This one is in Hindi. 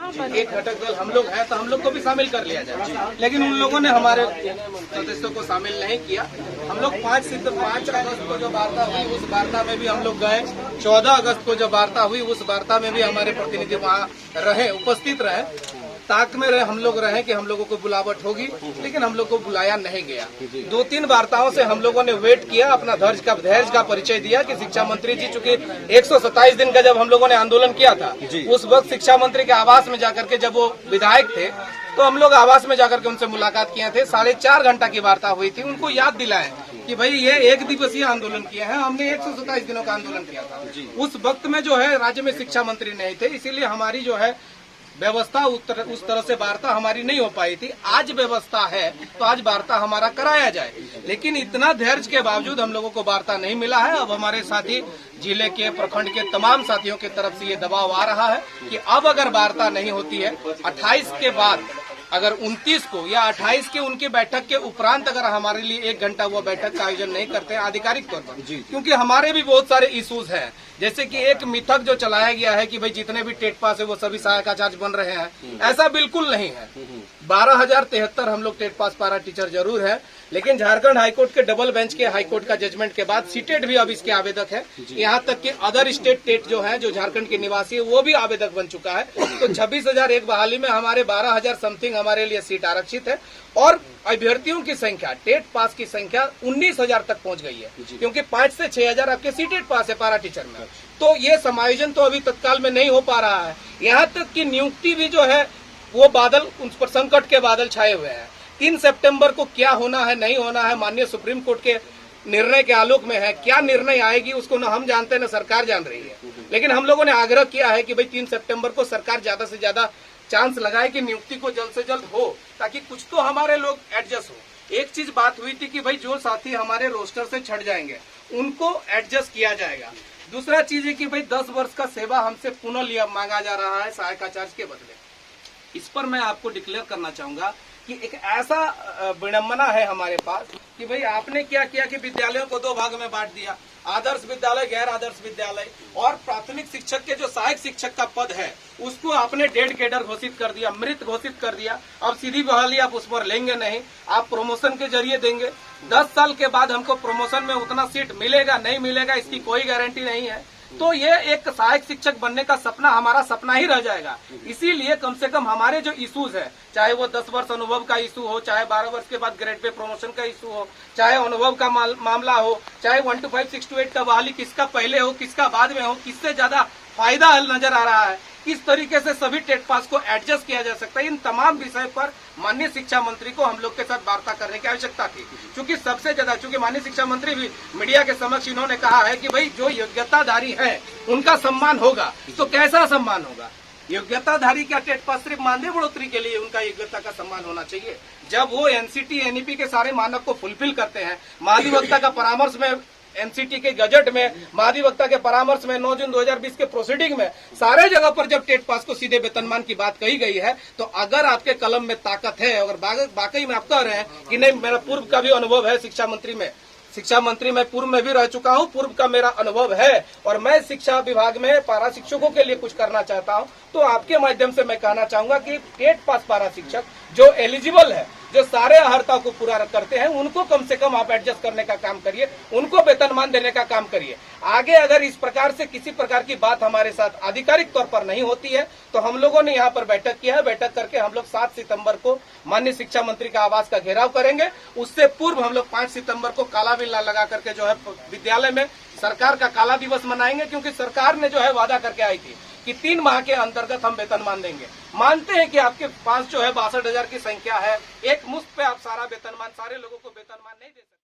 एक घटक दल हम लोग हैं तो हम लोग को भी शामिल कर लिया जाए, लेकिन उन लोगों ने हमारे सदस्यों को शामिल नहीं किया। हम लोग 5 अगस्त को जो वार्ता हुई उस वार्ता में भी हम लोग गए। 14 अगस्त को जो वार्ता हुई उस वार्ता में भी हमारे प्रतिनिधि वहाँ रहे, उपस्थित रहे, ताक में रहे, हम लोग रहे कि हम लोगों को बुलावट होगी, लेकिन हम लोग को बुलाया नहीं गया। 2-3 वार्ताओं से हम लोगों ने वेट किया, अपना धैर्य का परिचय दिया कि शिक्षा मंत्री जी, चूंकि 127 दिन का जब हम लोगों ने आंदोलन किया था, उस वक्त शिक्षा मंत्री के आवास में जाकर के जब वो विधायक थे तो हम लोग आवास में जाकर के उनसे मुलाकात किए थे। 4.5 घंटा की वार्ता हुई थी। उनको याद दिलाएं कि भाई ये 1 दिवसीय आंदोलन किया है, हमने 127 दिनों का आंदोलन किया था। उस वक्त में जो है राज्य में शिक्षा मंत्री नहीं थे, इसीलिए हमारी जो है व्यवस्था उस तरह से वार्ता हमारी नहीं हो पाई थी। आज व्यवस्था है तो आज वार्ता हमारा कराया जाए, लेकिन इतना धैर्य के बावजूद हम लोगों को वार्ता नहीं मिला है। अब हमारे साथी जिले के, प्रखंड के तमाम साथियों की तरफ से ये दबाव आ रहा है कि अब अगर वार्ता नहीं होती है 28 के बाद, अगर 29 को या 28 के उनकी बैठक के उपरांत अगर हमारे लिए 1 घंटा वो बैठक का आयोजन नहीं करते हैं आधिकारिक तौर पर, क्योंकि हमारे भी बहुत सारे इश्यूज हैं, जैसे कि एक मिथक जो चलाया गया है कि भाई जितने भी टेट पास है वो सभी सहायक आचार्य बन रहे हैं, ऐसा बिल्कुल नहीं है। 12,073 हम लोग टेट पास पारा टीचर जरूर है, लेकिन झारखंड हाईकोर्ट के डबल बेंच के हाईकोर्ट का जजमेंट के बाद सीटेट भी अब इसके आवेदक है। यहाँ तक कि अदर स्टेट टेट जो है, जो झारखंड के निवासी है, वो भी आवेदक बन चुका है। तो 26,001 बहाली में हमारे 12,000 समथिंग हमारे लिए सीट आरक्षित है और अभ्यर्थियों की संख्या, टेट पास की संख्या 19,000 तक पहुंच गई है, क्योंकि 5 से 6,000 आपके सीटेट पास है पारा टीचर में। तो ये समायोजन तो अभी तत्काल में नहीं हो पा रहा है। यहाँ तक कि नियुक्ति भी जो है वो बादल, उस पर संकट के बादल छाए हुए हैं। 3 सितंबर को क्या होना है नहीं होना है माननीय सुप्रीम कोर्ट के निर्णय के आलोक में है। क्या निर्णय आएगी उसको न हम जानते हैं न सरकार जान रही है, लेकिन हम लोगों ने आग्रह किया है कि भाई 3 सितंबर को सरकार ज्यादा से ज्यादा चांस लगाए कि नियुक्ति को जल्द से जल्द हो, ताकि कुछ तो हमारे लोग एडजस्ट हो। एक चीज बात हुई थी कि भाई जो साथी हमारे रोस्टर से छट जाएंगे उनको एडजस्ट किया जाएगा। दूसरा चीज है कि भाई 10 वर्ष का सेवा हमसे पुनः मांगा जा रहा है सहायक आचार्य के बदले। इस पर मैं आपको डिक्लेयर करना चाहूंगा कि एक ऐसा विडंबना है हमारे पास कि भाई आपने क्या किया कि विद्यालयों को 2 भाग में बांट दिया, आदर्श विद्यालय, गैर आदर्श विद्यालय, और प्राथमिक शिक्षक के जो सहायक शिक्षक का पद है उसको आपने डेड कैडर घोषित कर दिया, मृत घोषित कर दिया। अब सीधी बहाली आप उस पर लेंगे नहीं, आप प्रमोशन के जरिए देंगे। 10 साल के बाद हमको प्रमोशन में उतना सीट मिलेगा नहीं मिलेगा इसकी कोई गारंटी नहीं है। तो ये एक सहायक शिक्षक बनने का सपना हमारा सपना ही रह जाएगा। इसीलिए कम से कम हमारे जो इश्यूज है, चाहे वो 10 वर्ष अनुभव का इशू हो, चाहे 12 वर्ष के बाद ग्रेड पे प्रमोशन का इशू हो, चाहे अनुभव का मामला हो, चाहे 1 to 5, 6 to 8 का बहाली किसका पहले हो किसका बाद में हो, किससे ज्यादा फायदा नजर आ रहा है, किस तरीके से सभी टेट पास को एडजस्ट किया जा सकता है, इन तमाम विषय पर माननीय शिक्षा मंत्री को हम लोग के साथ वार्ता करने की आवश्यकता थी। क्योंकि सबसे ज्यादा, चूंकि माननीय शिक्षा मंत्री भी मीडिया के समक्ष इन्होंने कहा है कि भाई जो योग्यताधारी है उनका सम्मान होगा, तो कैसा सम्मान होगा? योग्यताधारी क्या टेट पास सिर्फ मानदेय बढ़ोतरी के लिए उनका योग्यता का सम्मान होना चाहिए? जब वो एनसीटी एनईपी के सारे मानक को फुलफिल करते हैं, महाधिवक्ता का परामर्श में, एनसीटी के गजट में, महाधिवक्ता के परामर्श में, 9 जून 2020 के प्रोसीडिंग में, सारे जगह पर जब टेट पास को सीधे वेतनमान की बात कही गई है, तो अगर आपके कलम में ताकत है, अगर वाकई में आप कह रहे हैं कि नहीं मेरा पूर्व का भी अनुभव है शिक्षा मंत्री में पूर्व में भी रह चुका हूं, पूर्व का मेरा अनुभव है और मैं शिक्षा विभाग में पारा शिक्षकों के लिए कुछ करना चाहता हूं, तो आपके माध्यम से मैं कहना चाहूंगा कि टेट पास पारा शिक्षक जो एलिजिबल है, जो सारे अर्हता को पूरा करते हैं, उनको कम से कम आप एडजस्ट करने का काम करिए, उनको वेतनमान देने का काम करिए। आगे अगर इस प्रकार से किसी प्रकार की बात हमारे साथ आधिकारिक तौर पर नहीं होती है, तो हम लोगों ने यहाँ पर बैठक किया है। बैठक करके हम लोग 7 सितंबर को माननीय शिक्षा मंत्री का आवास का घेराव करेंगे। उससे पूर्व हम लोग 5 सितंबर को काला बिल्ला लगा करके जो है विद्यालय में सरकार का काला दिवस मनाएंगे, क्योंकि सरकार ने जो है वादा करके आई थी कि 3 माह के अंतर्गत हम वेतनमान देंगे। मानते हैं कि आपके पास जो है 62,000 की संख्या है, एक मुश्त पे आप सारा वेतनमान, सारे लोगों को वेतनमान नहीं दे सकते।